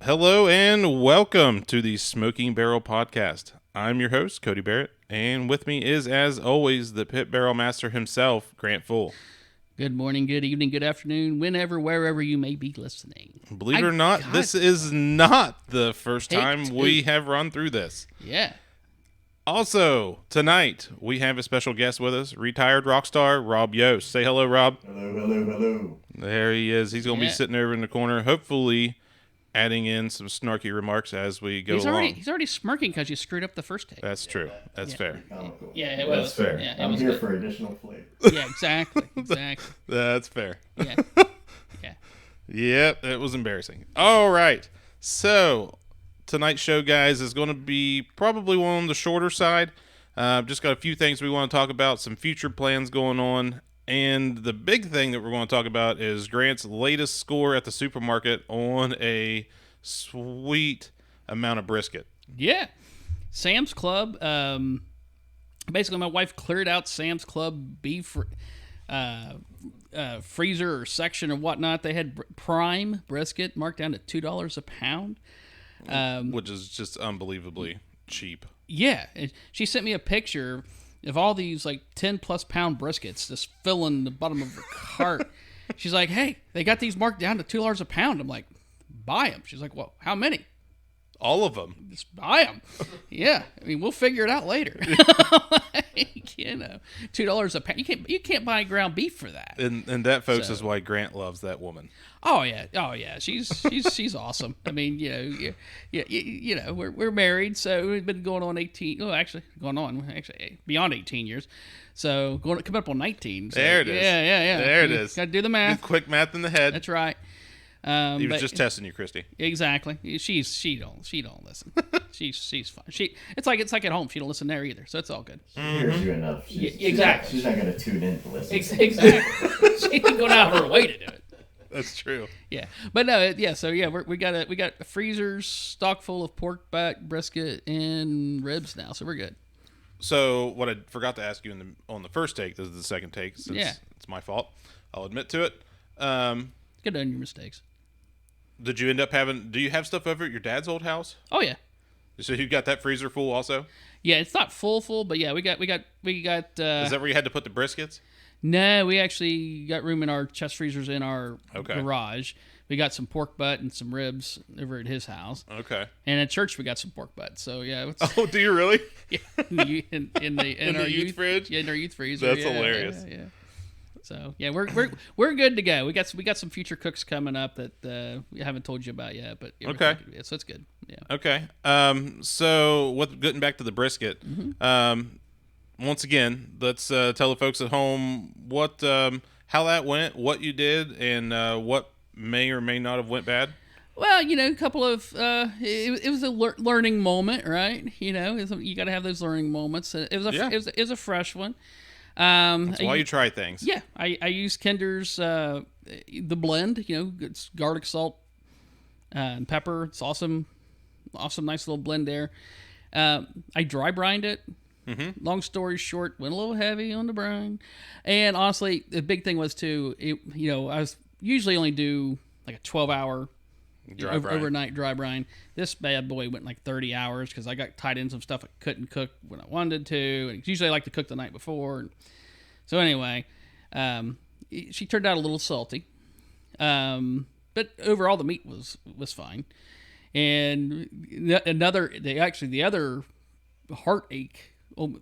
Hello and welcome to the Smoking Barrel Podcast. I'm your host, Cody Barrett, and with me is, as always, the pit barrel master himself, Grant Full. Good morning, good evening, good afternoon, whenever, wherever you may be listening. Believe it or not, this is not the first time we have run through this. Yeah. Also, tonight, we have a special guest with us, retired rock star Rob Yost. Say hello, Rob. Hello. There he is. He's going to be sitting over in the corner, hopefully adding in some snarky remarks as we go along. He's already smirking because you screwed up the first take. That's true. That's fair. Yeah, it was. That's fair. Yeah, I'm here for additional flavor. Yeah, exactly. That's fair. Yeah. Yeah. Yep, that was embarrassing. All right. So, tonight's show, guys, is going to be probably one on the shorter side. Just got a few things we want to talk about, some future plans going on. And the big thing that we're going to talk about is Grant's latest score at the supermarket on a sweet amount of brisket. Yeah. Sam's Club. Basically, my wife cleared out Sam's Club beef freezer or section or whatnot. They had prime brisket marked down to $2 a pound. Which is just unbelievably cheap. Yeah. She sent me a picture of all these like 10 plus pound briskets just filling the bottom of her cart. She's like, hey, they got these marked down to $2 a pound. I'm like, buy them. She's like, well, how many? All of them. Just buy them. Yeah. I mean, we'll figure it out later. $2 a pound. You can't buy ground beef for that. And that, folks, is why Grant loves that woman. Oh yeah. She's awesome. I mean, we're married, so we've been going on beyond 18 years. So coming up on 19. So, there it is. Yeah. There it is. Got to do the math. Quick math in the head. That's right. He was just testing you, Christy. Exactly. She don't listen. She's fine. It's like at home. She don't listen there either. So it's all good. She hears you enough. Exactly. She's not going to tune in to listen. Exactly. She ain't going out of her way to do it. That's true. Yeah, but no, yeah. So yeah, we got a freezers stock full of pork butt, brisket, and ribs now. So we're good. So what I forgot to ask you on the first take, this is the second take, since it's my fault. I'll admit to it. Get on your mistakes. Did you end up do you have stuff over at your dad's old house? Oh yeah. So you got that freezer full also? Yeah, it's not full, but yeah, we got. Is that where you had to put the briskets? No, we actually got room in our chest freezers in our garage. We got some pork butt and some ribs over at his house. Okay. And at church we got some pork butt. So yeah. Oh, do you really? Yeah. In our youth fridge. Yeah, in our youth freezer. That's hilarious. Yeah. So yeah, we're good to go. We got some future cooks coming up that we haven't told you about yet, but okay. So it's good. Yeah. Okay. So getting back to the brisket. Mm-hmm. Once again, let's tell the folks at home how that went, what you did, and what may or may not have went bad. Well, a couple of it was a learning moment, right? You got to have those learning moments. It was a fresh one. That's why you try things. Yeah, I used Kinder's the blend. It's garlic, salt, and pepper. It's awesome, nice little blend there. I dry brined it. Mm-hmm. Long story short, went a little heavy on the brine, and honestly, the big thing was too. I was usually only do like a 12-hour overnight dry brine. This bad boy went like 30 hours because I got tied in some stuff I couldn't cook when I wanted to, and usually I like to cook the night before. So anyway, she turned out a little salty, but overall the meat was fine. And the other heartache.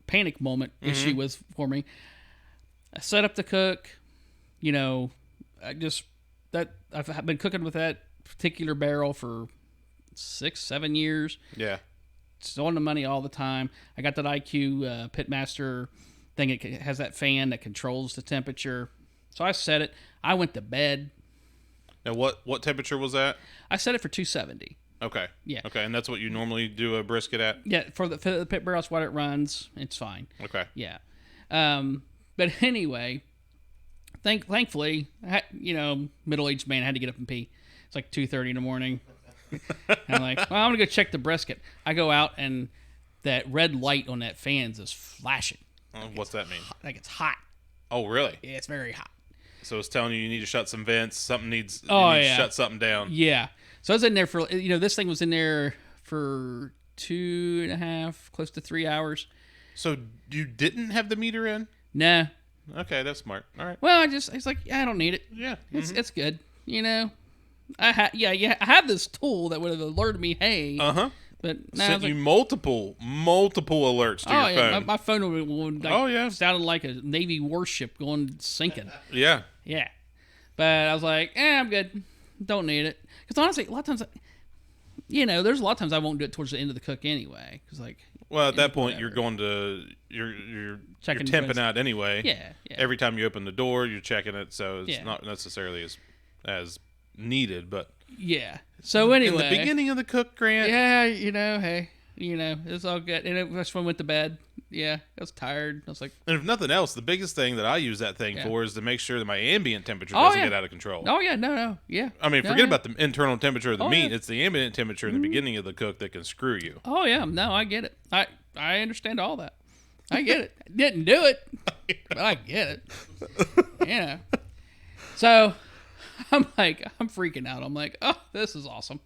Panic moment issue was for me. I set up to cook. I've been cooking with that particular barrel for 6-7 years. Yeah, it's on the money all the time. I got that IQ Pitmaster thing. It has that fan that controls the temperature. So I set it. I went to bed. Now what temperature was that? I set it for 270. Okay. Yeah. Okay, and that's what you normally do a brisket at? Yeah, for the pit barrel, that's what it runs. It's fine. Okay. Yeah. But anyway, thankfully, middle-aged man, I had to get up and pee. It's like 2:30 in the morning. And I'm like, well, I'm going to go check the brisket. I go out, and that red light on that fan's is flashing. What's that mean? Like it's hot. Oh, really? Yeah, it's very hot. So it's telling you need to shut some vents. Something needs. Oh, you need yeah. to shut something down. Yeah. So I was in there for, this thing was in there for 2.5, close to 3 hours. So you didn't have the meter in? Nah. Okay, that's smart. All right. Well, it's like, I don't need it. Yeah. It's good. I have this tool that would have alerted me, hey. Uh-huh. But now Sent you multiple alerts to your phone. My phone would sounded like a Navy warship going sinking. Yeah. Yeah. But I was like, I'm good. Don't need it. Because honestly, a lot of times, there's a lot of times I won't do it towards the end of the cook anyway. Because well, at that point, you're going to you're temping out anyway. Yeah. Every time you open the door, you're checking it, so it's not necessarily as needed. But yeah. So anyway, in the beginning of the cook, Grant. Yeah, hey, it's all good. And that's when I went to bed. Yeah, I was tired. I was like, and if nothing else, the biggest thing that I use that thing for is to make sure that my ambient temperature doesn't get out of control. Oh yeah, no, yeah. I mean, forget about the internal temperature of the meat. Yeah. It's the ambient temperature in the beginning of the cook that can screw you. Oh yeah, no, I get it. I understand all that. I get it. Didn't do it, but I get it. So I'm freaking out. I'm like, oh, this is awesome.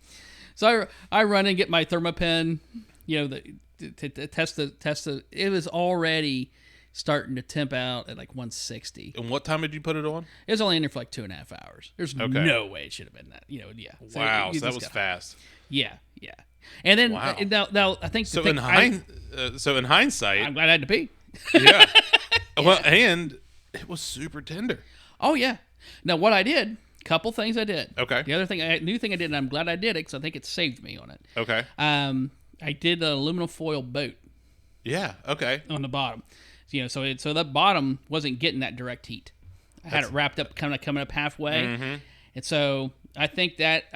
So I run and get my Thermopen, to test the. It was already starting to temp out at like 160. And what time did you put it on? It was only in there for like 2.5 hours. There's no way it should have been that. So wow, so that was fast. Yeah. And then now I think so. In hindsight, I'm glad I had to pee. Yeah. Well, and it was super tender. Oh yeah. Now what I did. Couple things I did. Okay. The other thing, new thing I did, and I'm glad I did it because I think it saved me on it. Okay. I did an aluminum foil boat. Yeah. Okay. On the bottom, so that bottom wasn't getting that direct heat. I had it wrapped up, kind of coming up halfway, and so I think that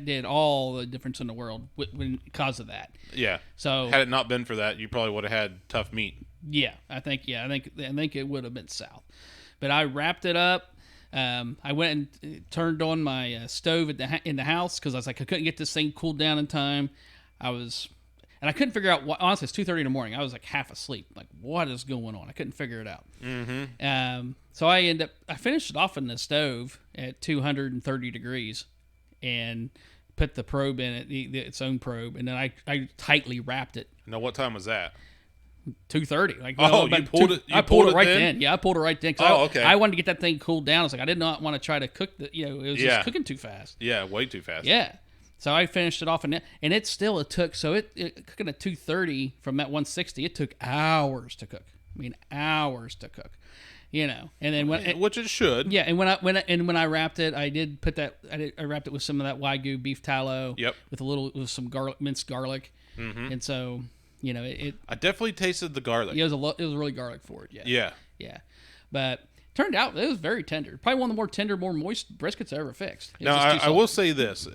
did all the difference in the world because of that. Yeah. So had it not been for that, you probably would have had tough meat. Yeah, I think it would have been south, but I wrapped it up. I went and turned on my stove in the house because I was like, I couldn't get this thing cooled down in time. And I couldn't figure out what. Honestly, it's 2:30 in the morning. I was like half asleep. Like, what is going on? I couldn't figure it out. So I finished it off in the stove at 230 degrees, and put the probe in it, its own probe, and then I tightly wrapped it. Now, what time was that? 2:30. Like, you pulled it. I pulled it right then. Yeah, I pulled it right then. Okay. I wanted to get that thing cooled down. I was like, I did not want to try to cook it was just cooking too fast. Yeah, way too fast. Yeah. So I finished it off, and it took. So it cooking at 230 from that 160. It took hours to cook. I mean, hours to cook. And then which it should. Yeah, and when I wrapped it, I did put that. I wrapped it with some of that Wagyu beef tallow. Yep. With some minced garlic. And so. I definitely tasted the garlic. Yeah, it was really garlic forward. Yeah. Yeah. But turned out it was very tender. Probably one of the more tender, more moist briskets I ever fixed. Now I will say this.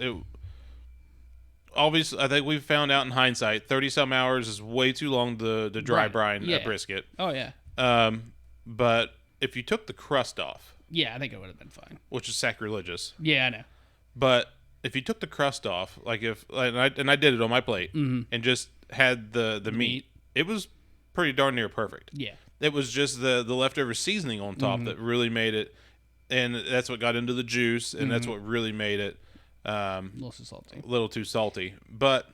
Obviously, I think we've found out in hindsight, 30-some hours is way too long to dry brine a brisket. Oh yeah. But if you took the crust off, yeah, I think it would have been fine. Which is sacrilegious. Yeah, I know. But if you took the crust off, and I did it on my plate, and just had the meat, it was pretty darn near perfect. Yeah. It was just the leftover seasoning on top that really made it, and that's what got into the juice, and that's what really made it a little too salty. A little too salty. But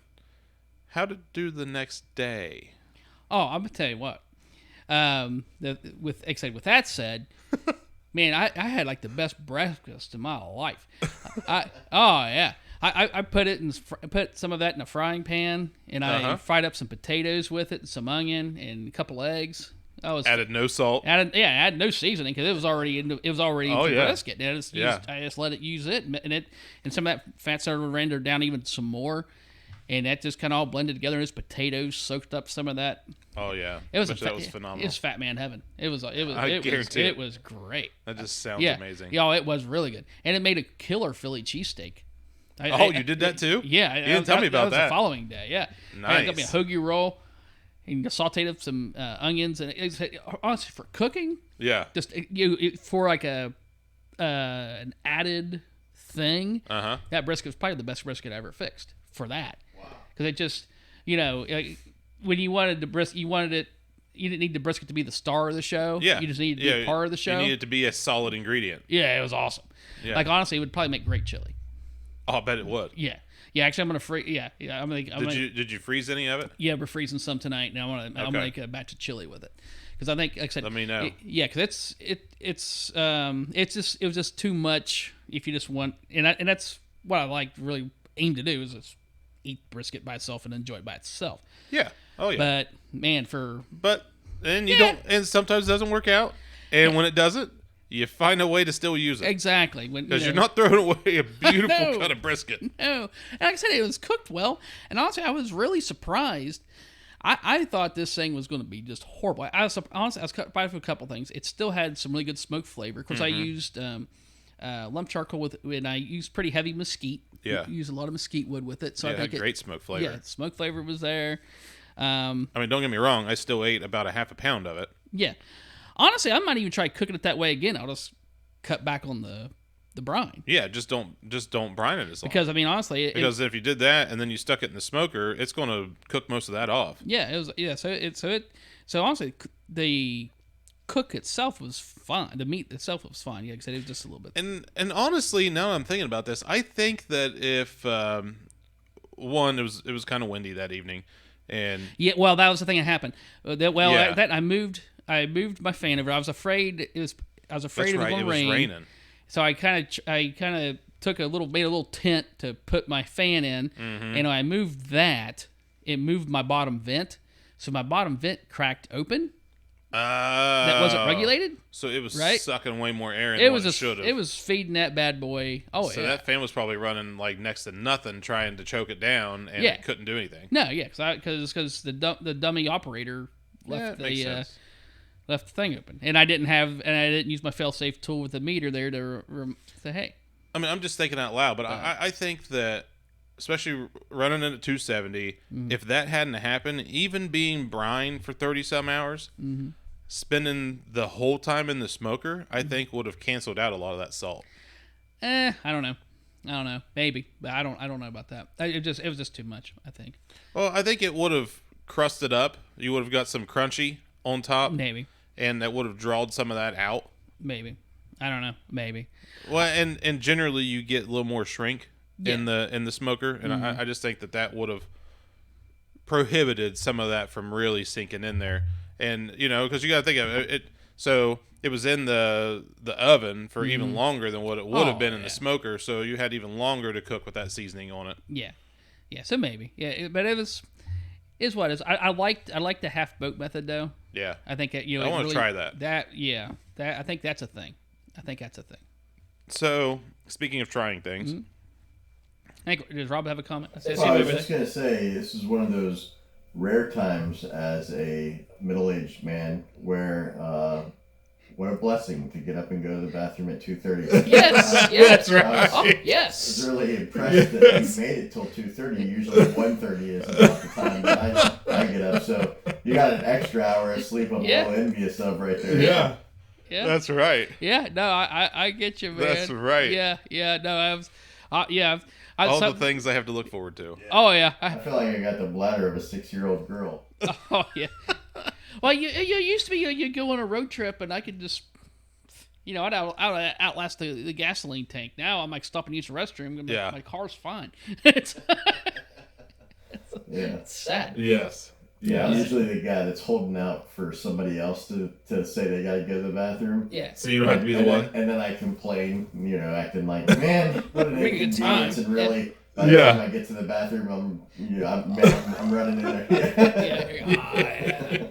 how to do the next day? Oh, I'm gonna tell you what. With that said, man, I had like the best breakfast of my life. I put some of that in a frying pan, and I fried up some potatoes with it, and some onion, and a couple eggs. Added no salt. Added no seasoning because it was already into brisket. And I just let it use it, and some of that fat started to render down even some more, and that just kind of all blended together. And his potatoes soaked up some of that. Oh yeah, that was phenomenal. It was fat man heaven. It was great. That just sounds amazing. Yeah, it was really good, and it made a killer Philly cheesesteak. You did that too? Yeah, you didn't tell me about that. The follling day, yeah. Nice. I got me a hoagie roll, and sauteed up some onions, and honestly, for cooking, just for like an added thing. That brisket was probably the best brisket I ever fixed for that. Wow. Because it just, when you wanted the brisket, you didn't need the brisket to be the star of the show. Yeah. You just needed to be part of the show. You needed it to be a solid ingredient. Yeah, it was awesome. Yeah. Like, honestly, it would probably make great chili. Oh, I bet it would. Yeah, yeah. Actually, I'm gonna freeze. Yeah, yeah. Did you freeze any of it? Yeah, we're freezing some tonight. Now I'm gonna Okay. make a batch of chili with it because I think, like I said, Let me know. yeah, because it was just too much if you just want, and that's what I like really aim to do is just eat brisket by itself and enjoy it by itself. Yeah. Oh yeah. But man, And you don't, and sometimes it doesn't work out. And when it doesn't, you find a way to still use it. exactly Because you're not throwing away a beautiful No. cut of brisket. No, and like I said, it was cooked well, and honestly, I was really surprised. I thought this thing was going to be just horrible. Honestly, I was surprised with a couple things. It still had some really good smoke flavor. Of course, I used lump charcoal and I used pretty heavy mesquite. Yeah. Used a lot of mesquite wood with it. So Yeah, I think great smoke flavor. Yeah, smoke flavor was there. I mean, don't get me wrong. I still ate about a half a pound of it. Yeah. Honestly, I might even try cooking it that way again. I'll just cut back on the brine. Yeah, just don't brine it as long. Because I mean, honestly, Because if you did that and then you stuck it in the smoker, it's going to cook most of that off. yeah, it was. Yeah, so honestly, the cook itself was fine. The meat itself was fine. Yeah, like I said, it was just a little bit. And honestly, now that I'm thinking about this, I think that if one, it was kind of windy that evening, and Yeah, well, that was the thing that happened. Yeah. I moved my fan over. I was afraid it was that's was right, going it to was rain. raining. So I kind of made a little tent to put my fan in, Mm-hmm. and when I moved that, it moved my bottom vent. So my bottom vent cracked open. That wasn't regulated. So it was Right? sucking way more air in It than was what it should have. it was feeding that bad boy. Oh So yeah. that fan was probably running like next to nothing, trying to choke it down, and Yeah. it couldn't do anything. No, yeah, because the dummy operator left Yeah, it makes the sense. left the thing open, and I didn't use my fail-safe tool with the meter there to say, hey, I mean, I'm just thinking out loud, but I think that, especially running it at 270, if that hadn't happened, even being brine for 30 some hours, spending the whole time in the smoker, I think would have canceled out a lot of that salt. I don't know, maybe, but I don't know about that. It was just too much, I think. Well, I think it would have crusted up. You would have got some crunchy on top, Maybe, and that would have drawed some of that out. I don't know, maybe. Well, and generally you get a little more shrink in the smoker, and I just think that would have prohibited some of that from really sinking in there. And because you got to think of it, so it was in the oven for even longer than what it would have been in the smoker, so you had even longer to cook with that seasoning on it. Yeah, so maybe, but it is what it is. I like the half boat method though. Yeah, I think I want to try that. I think that's a thing. So speaking of trying things, Does Rob have a comment? Well, I was just going to say, this is one of those rare times as a middle-aged man where what a blessing to get up and go to the bathroom at 2:30. Yes. right. Oh, I yes. was really impressed that you made it till 2:30. Usually 1:30 is about the time that I get up. So you got an extra hour of sleep I'm a little envious of right there. Yeah, Yeah. that's right. Yeah. No, I get you, man. That's right. Yeah. No, I was. The things I have to look forward to. Oh yeah. I feel like I got the bladder of a 6-year-old girl. Oh yeah. Well, you used to be you go on a road trip and I could just, I'd outlast the gasoline tank. Now I'm like stop and use the restroom. My car's fine. It's sad. Yes. Yeah, I'm usually the guy that's holding out for somebody else to say they gotta go to the bathroom. Yeah. So you don't have to be the one. And then I complain, acting like, man, what an Bring a good inconvenience. time. And really, by the time I get to the bathroom, I'm running in there. Yeah.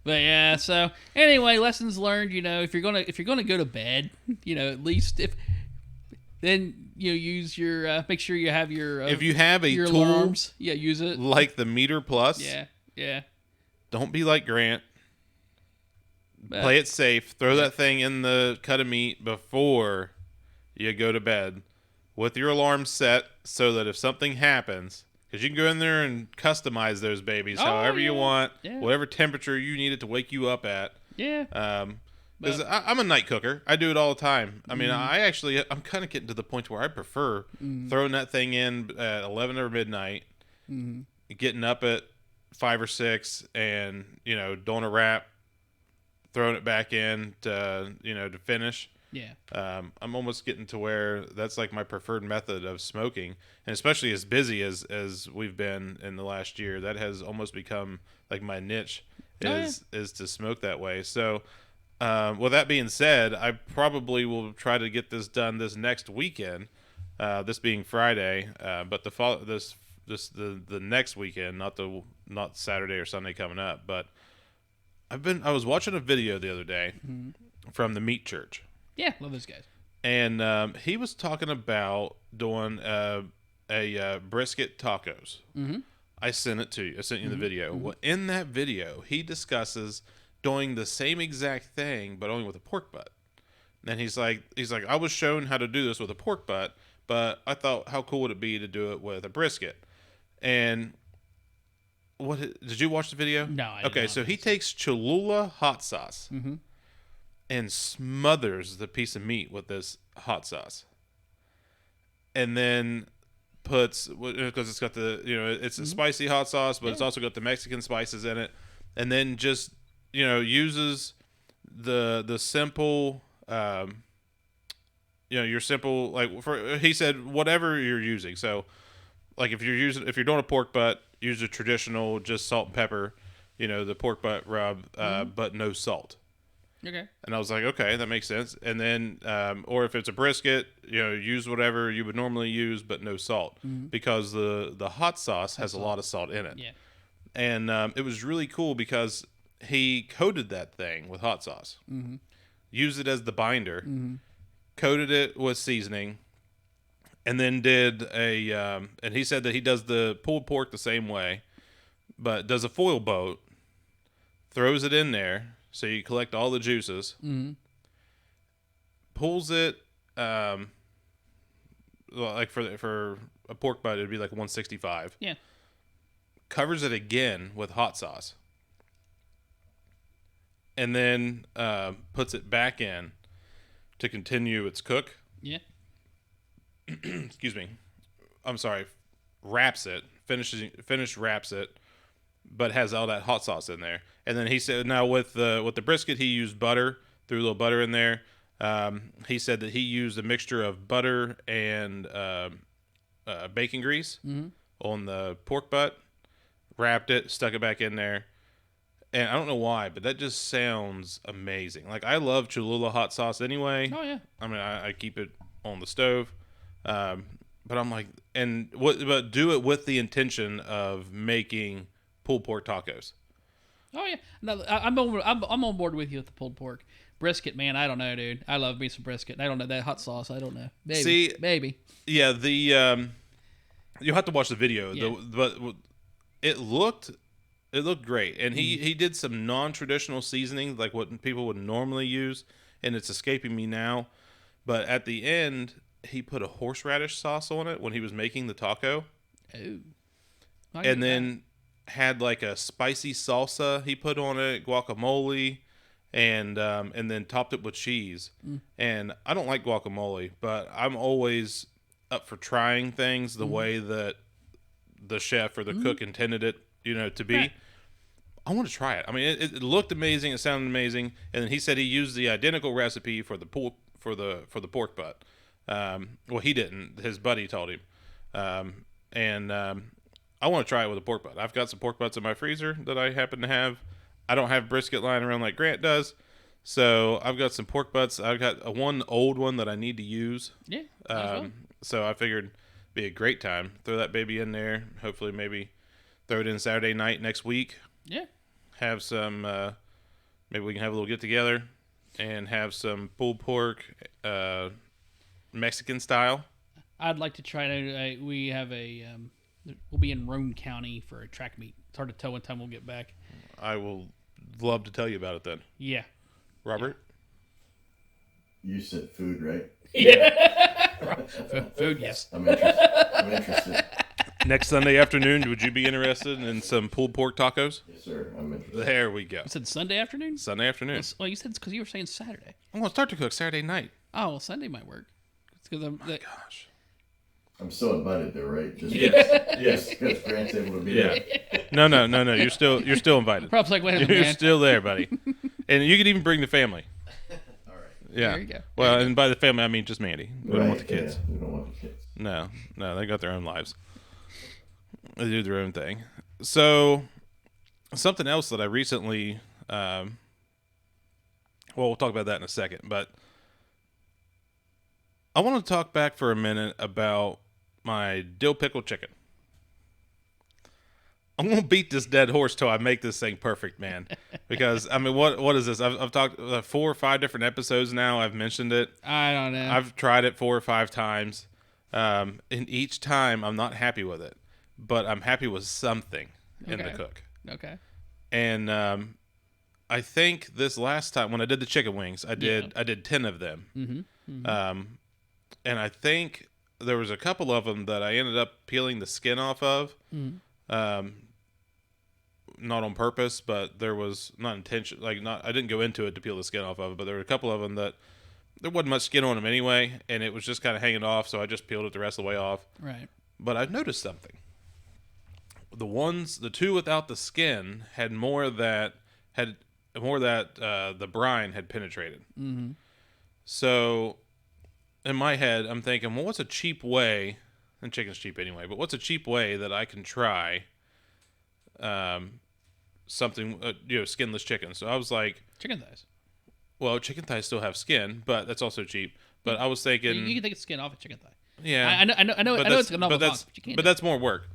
But yeah, so anyway, lessons learned. If you're gonna go to bed, at least then use your make sure you have your if you have a your tool, alarms, use it. like the Meter Plus. Yeah. Don't be like Grant. Play it safe. Throw that thing in the cut of meat before you go to bed, with your alarm set so that if something happens. Because you can go in there and customize those babies however you want, whatever temperature you need it to wake you up at. Yeah. Because I'm a night cooker. I do it all the time. I mean, I'm kind of getting to the point where I prefer throwing that thing in at 11 or midnight, getting up at 5 or 6, and doing a wrap, throwing it back in to to finish. Yeah. I'm almost getting to where that's like my preferred method of smoking, and especially as busy as we've been in the last year, that has almost become like my niche is to smoke that way. So, with that being said, I probably will try to get this done this next weekend. This being Friday, but the next weekend, not Saturday or Sunday coming up, but I was watching a video the other day from the Meat Church. Yeah, love those guys. And he was talking about doing a brisket tacos. Mm-hmm. I sent it to you. I sent you the video. Well, in that video, he discusses doing the same exact thing, but only with a pork butt. And he's like, I was shown how to do this with a pork butt, but I thought, how cool would it be to do it with a brisket? And did you watch the video? No, I did okay, not. so he takes Cholula hot sauce and smothers the piece of meat with this hot sauce, and then puts, because it's got the, it's a spicy hot sauce, but it's also got the Mexican spices in it, and then just uses the simple your simple, like, he said whatever you're using. So like if you're doing a pork butt, use a traditional just salt and pepper, the pork butt rub, but no salt. Okay. And I was like, okay, that makes sense. And then, or if it's a brisket, use whatever you would normally use, but no salt, because the hot sauce has a lot of salt in it. Yeah. And it was really cool because he coated that thing with hot sauce, used it as the binder, coated it with seasoning, and then did and he said that he does the pulled pork the same way, but does a foil boat, throws it in there. So you collect all the juices, pulls it, like for a pork butt, it'd be like 165. Yeah. Covers it again with hot sauce, and then puts it back in to continue its cook. Yeah. Excuse me. I'm sorry. Wraps it. Wraps it, but has all that hot sauce in there. And then he said, now with the brisket, he used butter, threw a little butter in there. He said that he used a mixture of butter and bacon grease on the pork butt, wrapped it, stuck it back in there. And I don't know why, but that just sounds amazing. Like, I love Cholula hot sauce anyway. Oh, yeah. I mean, I keep it on the stove. But I'm like, but do it with the intention of making pulled pork tacos. Oh yeah, no, I'm on board with you with the pulled pork. Brisket, man, I don't know, dude. I love me some brisket. I don't know that hot sauce. I don't know. Maybe. See, maybe. Yeah, you'll have to watch the video. Yeah. But it looked great, and he did some non-traditional seasoning, like what people would normally use, and it's escaping me now. But at the end, he put a horseradish sauce on it when he was making the taco. Oh. And then had like a spicy salsa he put on it, guacamole, and then topped it with cheese. And I don't like guacamole, but I'm always up for trying things the way that the chef or the cook intended it, to be. Right. I want to try it. I mean, it looked amazing. It sounded amazing. And then he said he used the identical recipe for the for the pork butt. Well, he didn't. His buddy told him. I want to try it with a pork butt. I've got some pork butts in my freezer that I happen to have. I don't have brisket lying around like Grant does. So I've got some pork butts. I've got one old one that I need to use. Yeah. Well. So I figured it'd be a great time. Throw that baby in there. Hopefully maybe throw it in Saturday night next week. Yeah. Have some, maybe we can have a little get together and have some pulled pork, Mexican style. I'd like to try to. We have we'll be in Roane County for a track meet. It's hard to tell when time we'll get back. I will love to tell you about it then. Yeah. Robert? You said food, right? Yeah. Food, yes. I'm interested. Next Sunday afternoon, would you be interested in some pulled pork tacos? Yes, sir. I'm interested. There we go. You said Sunday afternoon? Sunday afternoon. Well, you said it's because you were saying Saturday. I'm going to start to cook Saturday night. Oh, well, Sunday might work. It's because Gosh. I'm still invited though, right? Just yes, because Grant's able to be there. No. You're still invited. Rob's like, wait a minute, You're man. still there, buddy. And you could even bring the family. All right. Yeah. There you go. Well, There you and by the family, I mean just Mandy. We don't want the kids. Yeah, we don't want the kids. No, they got their own lives. They do their own thing. So, something else that I recently, well, we'll talk about that in a second, but I want to talk back for a minute about my dill pickle chicken. I'm gonna beat this dead horse till I make this thing perfect, man. Because I mean, what is this? I've talked 4 or 5 different episodes now. I've mentioned it. I don't know. I've tried it 4 or 5 times, and each time I'm not happy with it, but I'm happy with something in the cook. Okay. And I think this last time when I did the chicken wings, I did 10 of them. And I think there was a couple of them that I ended up peeling the skin off of. Not on purpose, but there was not intention. Like I didn't go into it to peel the skin off of it, but there were a couple of them that there wasn't much skin on them anyway, and it was just kind of hanging off. So I just peeled it the rest of the way off. Right. But I've noticed something. The 2 without the skin had more that the brine had penetrated. Mm-hmm. So in my head, I'm thinking, well, what's a cheap way? And chicken's cheap anyway, but what's a cheap way that I can try? Something, skinless chicken. So I was like, Chicken thighs. well, chicken thighs still have skin, but that's also cheap. But I was thinking, You can take the skin off a chicken thigh. yeah, I know it's a novel box, but you can't. but that's more work.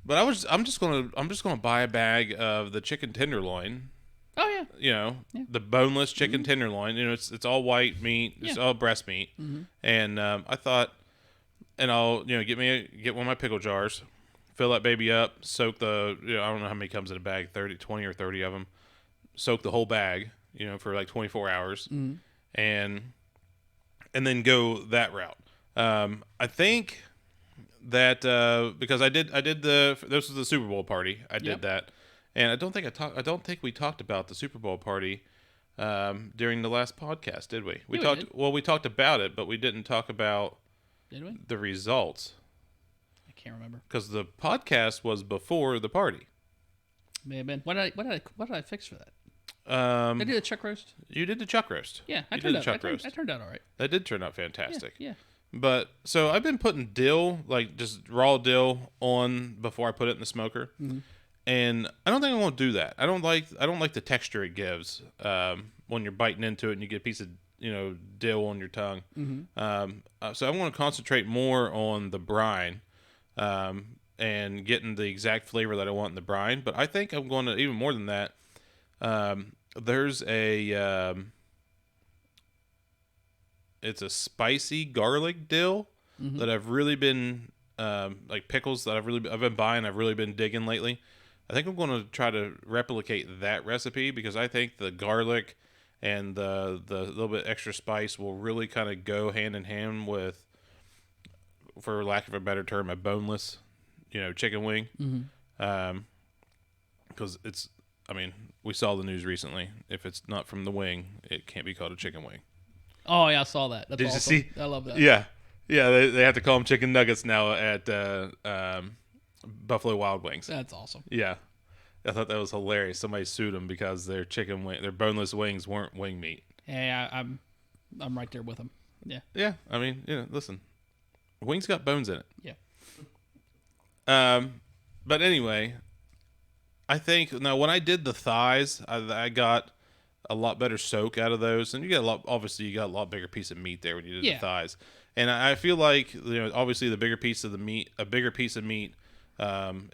But I'm just gonna buy a bag of the chicken tenderloin. Oh yeah. The boneless chicken tenderloin. It's all white meat. It's all breast meat. And I thought, and I'll get one of my pickle jars. Fill that baby up, soak I don't know how many comes in a bag, 20 or 30 of them. Soak the whole bag, for like 24 hours. And then go that route. I think that because I did this was the Super Bowl party. I did that. And I don't think we talked about the Super Bowl party during the last podcast, did we? We talked about it, but we didn't talk about the results. I can't remember because the podcast was before the party. May have been. What did I fix for that? I did a chuck roast. You did the chuck roast. Yeah, I turned out all right. That did turn out fantastic. Yeah. But so I've been putting dill, like just raw dill, on before I put it in the smoker, and I don't think I'm gonna do that. I don't like the texture it gives when you're biting into it and you get a piece of dill on your tongue. So I'm gonna concentrate more on the brine. And getting the exact flavor that I want in the brine. But I think I'm going to, even more than that, there's it's a spicy garlic dill that I've really been, like pickles that I've been buying, I've really been digging lately. I think I'm going to try to replicate that recipe because I think the garlic and the little bit extra spice will really kind of go hand in hand with, for lack of a better term, a boneless, chicken wing. Because we saw the news recently. If it's not from the wing, it can't be called a chicken wing. Oh yeah, I saw that. That's Did awesome. you see? I love that. Yeah. They have to call them chicken nuggets now at Buffalo Wild Wings. That's awesome. Yeah, I thought that was hilarious. Somebody sued them because their their boneless wings weren't wing meat. Yeah, I'm right there with them. Yeah. Yeah, listen. Wings got bones in it. Yeah. But anyway, I think now when I did the thighs, I got a lot better soak out of those, and you got a lot bigger piece of meat there when you did the thighs, and I feel like obviously a bigger piece of meat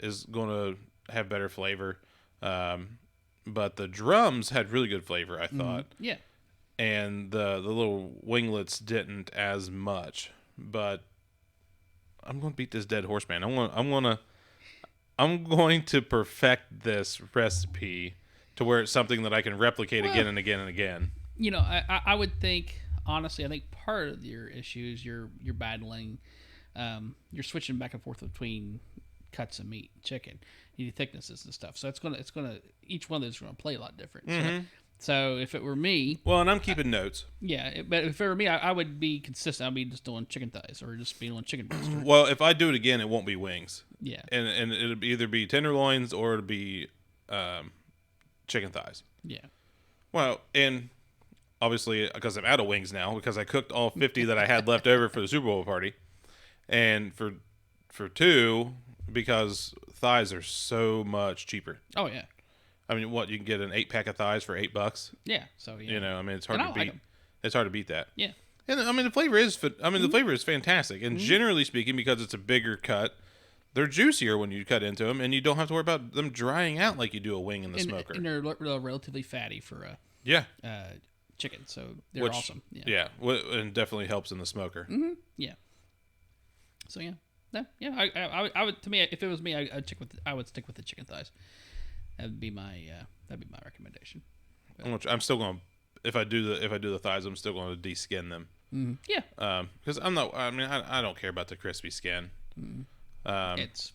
is going to have better flavor, but the drums had really good flavor, I thought. Yeah. And the little winglets didn't as much, but I'm going to beat this dead horse, man. I'm going to perfect this recipe to where it's something that I can replicate again and again and again. I would think, honestly, I think part of your issue is you're battling, you're switching back and forth between cuts of meat, chicken, your thicknesses and stuff. So it's gonna each one of those is gonna play a lot different. So if it were me, well, and I'm keeping notes. Yeah, but if it were me, I would be consistent. I'd be just doing chicken thighs or just being on chicken breast. Well, if I do it again, it won't be wings. Yeah, and it'll either be tenderloins or it'll be chicken thighs. Yeah. Well, and obviously because I'm out of wings now because I cooked all 50 that I had left over for the Super Bowl party, and for two because thighs are so much cheaper. Oh yeah. I mean, what you can get an 8-pack of thighs for $8. Yeah. So yeah. You know, I mean, it's hard And to I like beat. 'em. It's hard to beat that. Yeah. And I mean, the flavor is. The flavor is fantastic. And generally speaking, because it's a bigger cut, they're juicier when you cut into them, and you don't have to worry about them drying out like you do a wing in the smoker. And they're relatively fatty for a Yeah. chicken, so they're awesome. Yeah. And definitely helps in the smoker. Yeah. So yeah. I would, to me, if it was me, I would stick with the chicken thighs. That'd be my recommendation. I'm still going. If I do the thighs, I'm still going to de-skin them. Yeah. Because I'm not. I mean, I don't care about the crispy skin. It's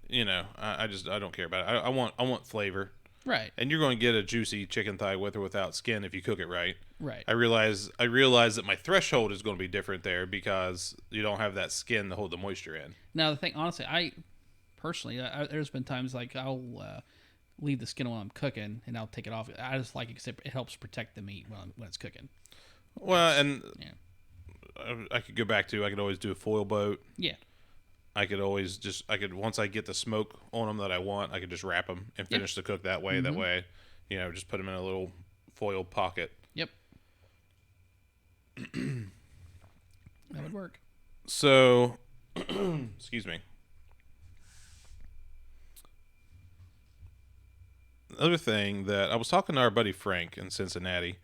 You know, I don't care about it. I want flavor. right. And you're going to get a juicy chicken thigh with or without skin if you cook it right. Right. I realize that my threshold is going to be different there because you don't have that skin to hold the moisture in. Now the thing, honestly, I personally, there's been times like I'll leave the skin while I'm cooking, and I'll take it off. I just like it because it helps protect the meat when it's cooking. Well, and Yeah. I could go back to I could always do a foil boat. Yeah. I could always once I get the smoke on them that I want, I could just wrap them and finish the cook that way. That way, you know, just put them in a little foil pocket. Yep. That would work. So, excuse me. Another thing that I was talking to our buddy Frank in Cincinnati,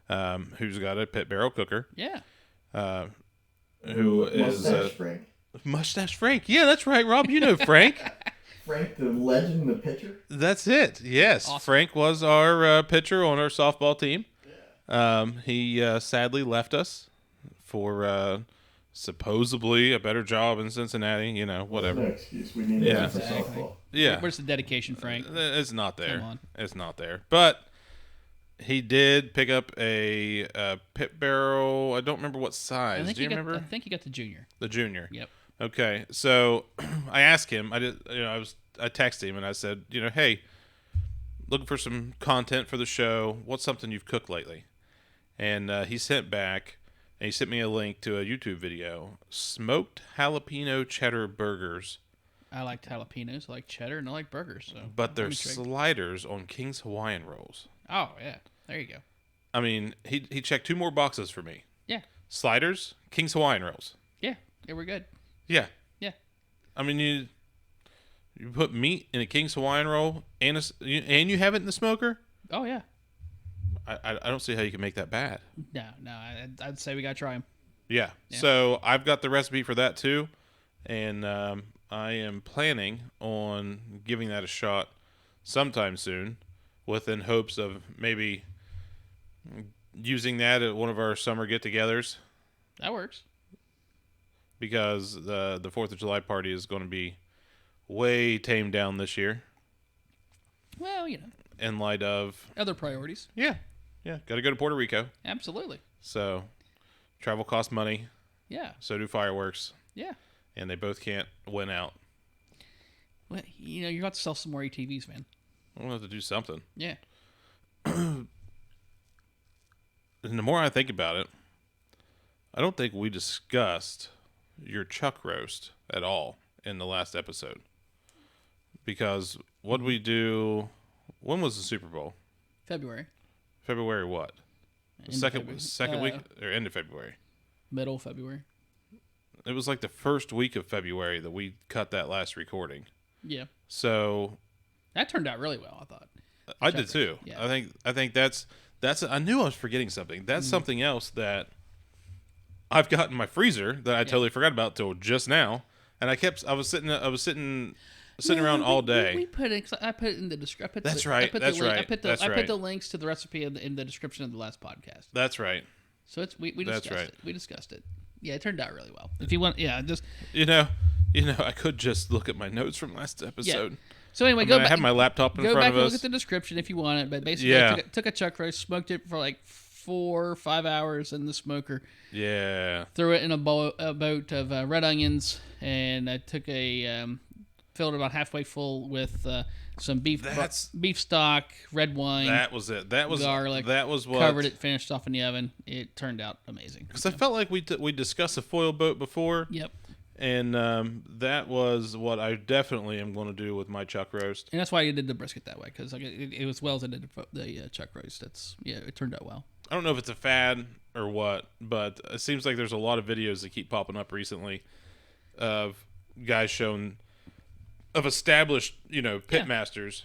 who's got a pit barrel cooker. Yeah. Who is Mustache Frank? Mustache Frank? Yeah, that's right, Rob. You know Frank. Frank, the legend, the pitcher. That's it. Yes, Awesome. Frank was our pitcher on our softball team. He sadly left us for supposedly a better job in Cincinnati. You know, whatever. No excuse. We need Yeah. that for Exactly. softball. Yeah, Where's the dedication, Frank? it's not there. Come on. It's not there. But he did pick up a pit barrel. I don't remember what size. Do you remember? I think you got the junior. The junior. Yep. Okay, so I asked him. I texted him and I said, hey, looking for some content for the show. What's something you've cooked lately? And he sent back, and he sent me a link to a YouTube video: smoked jalapeno cheddar burgers. I like jalapenos, I like cheddar, and I like burgers. So But they're I'm intrigued. sliders on King's Hawaiian rolls. Oh yeah, there you go. I mean, he checked 2 more boxes for me: Yeah, sliders, King's Hawaiian rolls. yeah, we're good. Yeah. Yeah, I mean, you put meat in a King's Hawaiian roll and you have it in the smoker. oh yeah. I don't see how you can make that bad. No, I'd say we gotta try them. Yeah. So I've got the recipe for that too, and I am planning on giving that a shot sometime soon, within hopes of maybe using that at one of our summer get-togethers, That works. because the 4th of July party is going to be way tamed down this year Well, in light of other priorities. yeah, got to go to Puerto Rico, Absolutely. so travel costs money, Yeah, so do fireworks, yeah. and they both can't win out. Well, you got to sell some more ATVs, man. We'll have to do something. Yeah. And the more I think about it, I don't think we discussed your chuck roast at all in the last episode. Because what we do, when was the Super Bowl? February. February what? End of February. Second week or end of February? Middle February. It was like the first week of February that we cut that last recording. Yeah. So That turned out really well, I thought. I did too. Yeah. I think that's I knew I was forgetting something. That's something else that I've got in my freezer that I totally forgot about till just now. And I was sitting around all day. We put it. I put it in the description. That's right. That's right. I put That's the right. links to the recipe in the description of the last podcast. That's right. So we That's discussed right. it. We discussed it. Yeah, it turned out really well. If you want, just You know, I could just look at my notes from last episode. so anyway, I go mean, I back. have my laptop in Go front back of and us. look at the description if you want it. But basically, Yeah. I took a chuck roast, smoked it for like 4 or 5 hours in the smoker. Yeah. Threw it in a boat of red onions, and I took a filled it about halfway full with some That's- beef stock, red wine, That was it. That was garlic. That was what covered it, finished off in the oven. It turned out amazing. Because I felt like we discussed a foil boat before. Yep. And that was what I definitely am going to do with my chuck roast. And that's why I did the brisket that way, because it was well as I did the chuck roast. It turned out well. I don't know if it's a fad or what, but it seems like there's a lot of videos that keep popping up recently of guys showing of established, pit masters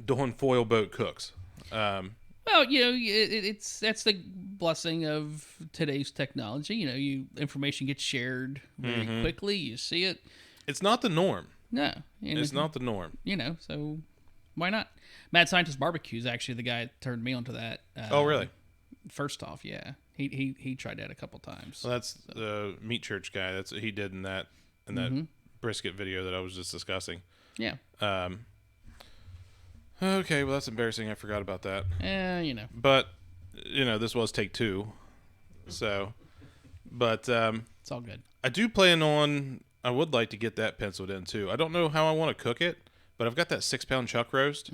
doing foil boat cooks. Well, that's the blessing of today's technology. Information gets shared very quickly. You see it. It's not the norm. No, It's not the norm. So why not? Mad Scientist Barbecue is actually the guy that turned me onto that. Oh, really? First off, yeah, he tried that a couple times. Well, that's the Meat Church guy. That's what he did in that brisket video that I was just discussing. Yeah. Okay, well, that's embarrassing. I forgot about that. But, this was take 2. So, but it's all good. I do plan on, I would like to get that penciled in too. I don't know how I want to cook it, but I've got that 6-pound chuck roast,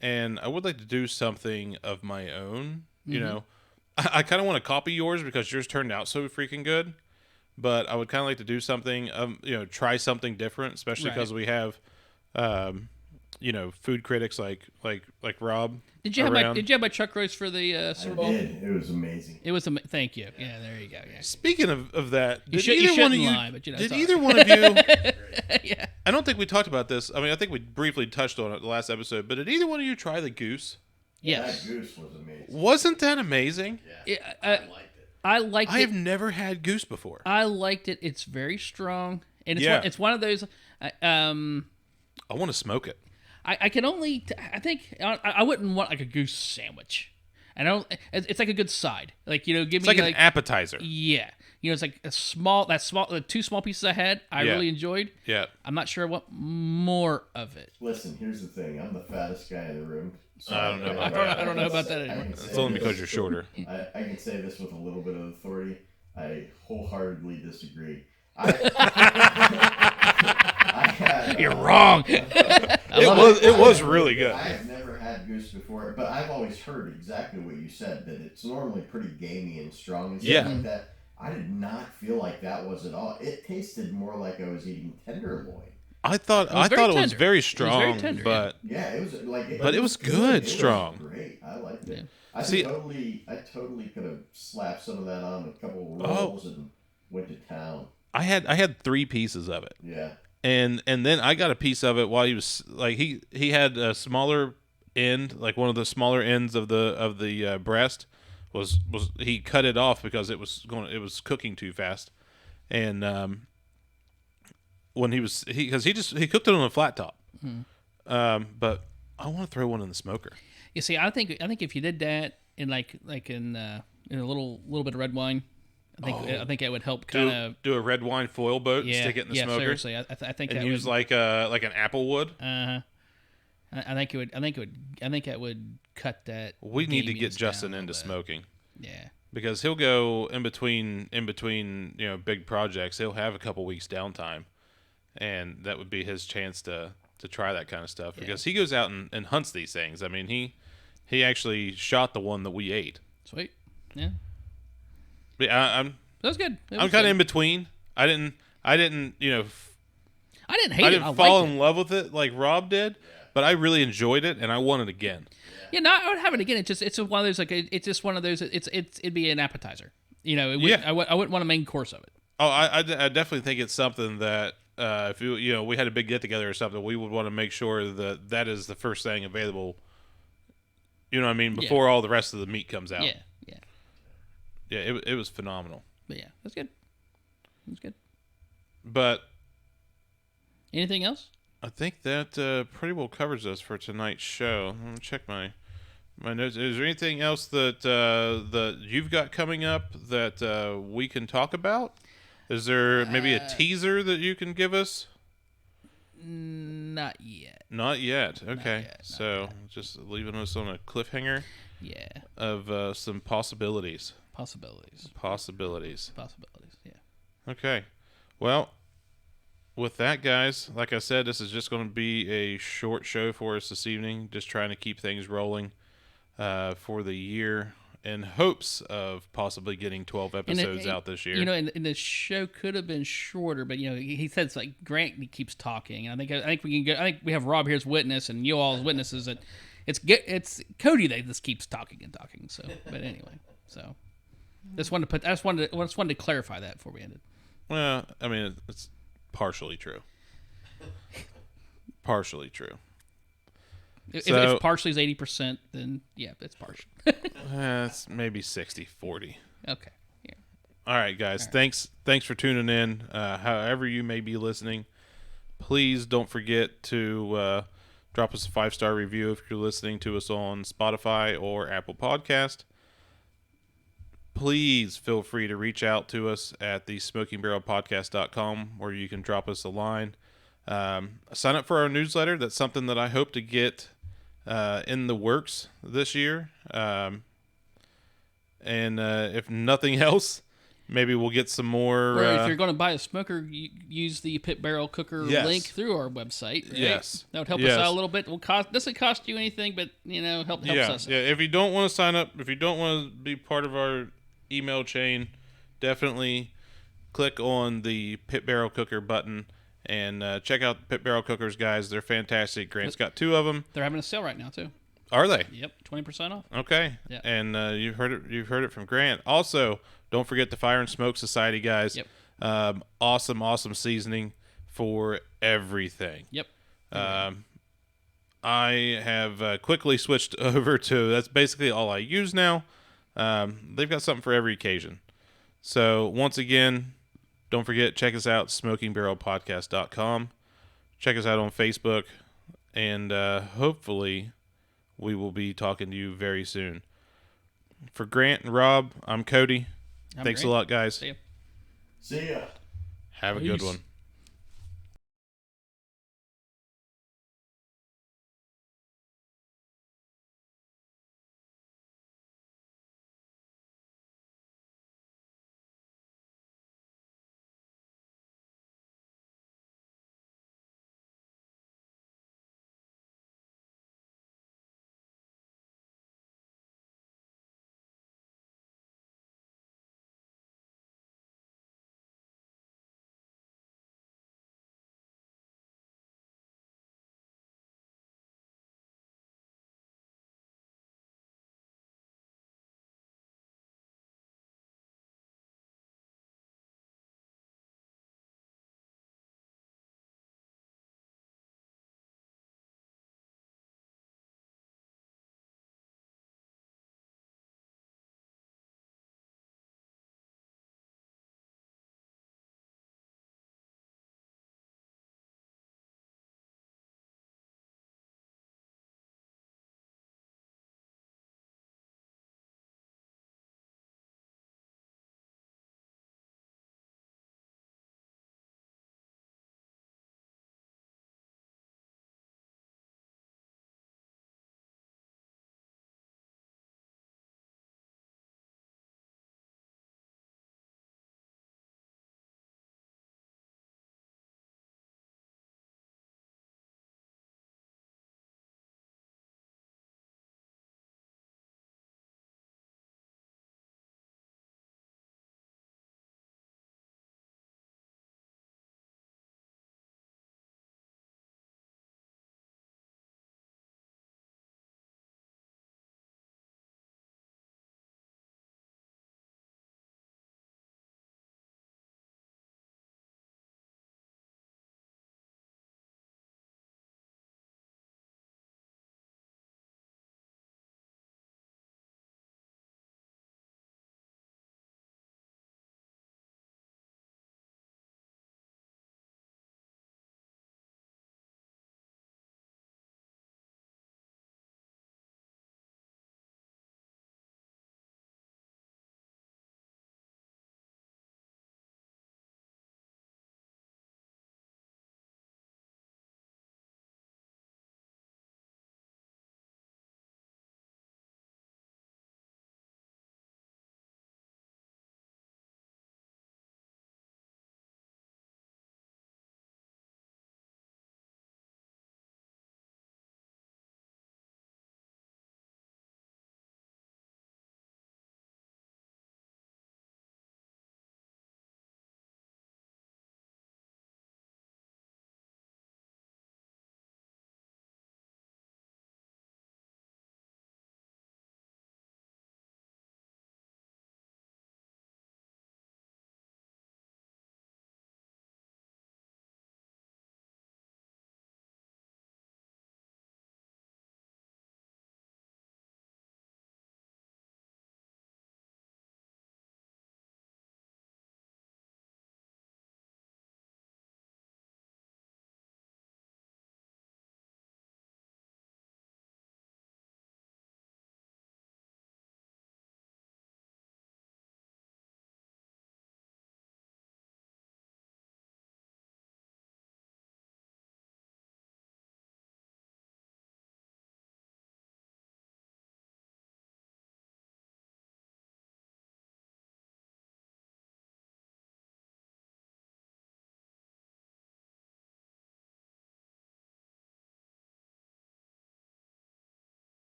and I would like to do something of my own. I kind of want to copy yours because yours turned out so freaking good, but I would kind of like to do something, try something different, especially because we have, food critics like Rob. Did you have my chuck roast for the Super Bowl? I did. It was amazing. It was thank you. Yeah, there you go. Yeah. Speaking of that, you shouldn't lie, but did either one of you? Yeah. I don't think we talked about this. I mean, I think we briefly touched on it the last episode. But did either one of you try the goose? Yes. That goose was amazing. Wasn't that amazing? Yeah. I liked it. I have never had goose before. I liked it. It's very strong, and it's one of those. I want to smoke it. I can only. I think I wouldn't want like a goose sandwich. I don't. It's like a good side. Like give me like an appetizer. Yeah. It's like the 2 small pieces I had. I really enjoyed. Yeah. I'm not sure I want more of it. Listen, here's the thing. I'm the fattest guy in the room. So I don't know. I don't know about that anymore. It's only because you're shorter. I can say this with a little bit of authority. I wholeheartedly disagree. You're wrong. It was really good. I have never had goose before, but I've always heard exactly what you said, that it's normally pretty gamey and strong and stuff like that. I did not feel like that was at all. It tasted more like I was eating tenderloin. I thought it was very strong, very tender, but yeah, it was like. But it was good, It strong. was great. I liked it. Yeah. I totally could have slapped some of that on a couple of rolls and went to town. I had 3 pieces of it. Yeah. And then I got a piece of it while he was like he had a smaller end, like one of the smaller ends of the breast was he cut it off because it was cooking too fast, and when he cooked it on a flat top, but I want to throw one in the smoker. You see, I think if you did that in like in a little bit of red wine. I think it would help kind of do a red wine foil boat and stick it in the smoker. Seriously, I think and that use would, like an apple wood. I think it would cut that. We need to get gaminess Justin down a into little bit. smoking. Yeah, Because he'll go in between big projects. He'll have a couple weeks downtime, and that would be his chance to try that kind of stuff. Because he goes out and hunts these things. I mean, he actually shot the one that we ate. Sweet. Yeah. But that was good. I'm kind of in between. I didn't I didn't hate it. I didn't fall in love with it like Rob did, but I really enjoyed it and I want it again. Yeah, no, I would have it again. It's one of those it's just one of those. It'd be an appetizer. I wouldn't want a main course of it. Oh, I definitely think it's something that if we had a big get together or something, we would want to make sure that is the first thing available. You know what I mean? Before all the rest of the meat comes out. Yeah. Yeah, it was phenomenal. But yeah, that's good. That's good. But Anything else? I think that pretty well covers us for tonight's show. I'm gonna check my notes. Is there anything else that you've got coming up that we can talk about? Is there maybe a teaser that you can give us? Not yet. Not yet. Okay. Not So yet. just leaving us on a cliffhanger Yeah. of some possibilities. Possibilities. Possibilities. Yeah. Okay. Well, with that, guys, like I said, this is just going to be a short show for us this evening. Just trying to keep things rolling for the year in hopes of possibly getting 12 episodes out this year. And the show could have been shorter, but he said it's like Grant he keeps talking. And I think we can go. I think we have Rob here as witness and you all as witnesses that it's Cody that just keeps talking and talking. So, but anyway, so I just wanted to clarify that before we ended. Well, I mean, it's partially true. Partially true. If partially is 80%, then yeah, it's partial. It's maybe 60-40. Okay. Yeah. All right, guys. All right. Thanks for tuning in. However you may be listening, please don't forget to drop us a 5-star review if you're listening to us on Spotify or Apple Podcast. Please feel free to reach out to us at the smokingbarrelpodcast.com where you can drop us a line. Sign up for our newsletter. That's something that I hope to get in the works this year. And if nothing else, maybe we'll get some more. Or if you're going to buy a smoker, use the Pit Barrel Cooker link through our website. Right? Yes, that would help us out a little bit. Doesn't cost you anything, but helps us out. Yeah. If you don't want to sign up, if you don't want to be part of our email chain, definitely click on the Pit Barrel Cooker button and check out Pit Barrel Cookers, guys. They're fantastic. Grant's got 2 of them. They're having a sale right now too. Are they? Yep, 20% off. Okay. Yeah. And you've heard it from Grant. Also, don't forget the Fire and Smoke Society, guys. Yep. Awesome seasoning for everything. Yep. I have quickly switched over to that's basically all I use now. They've got something for every occasion. So once again, don't forget, check us out, smokingbarrelpodcast.com. Check us out on Facebook, and hopefully we will be talking to you very soon. For Grant and Rob, I'm Cody. Thanks a lot, guys. See ya. See ya. Have a good one.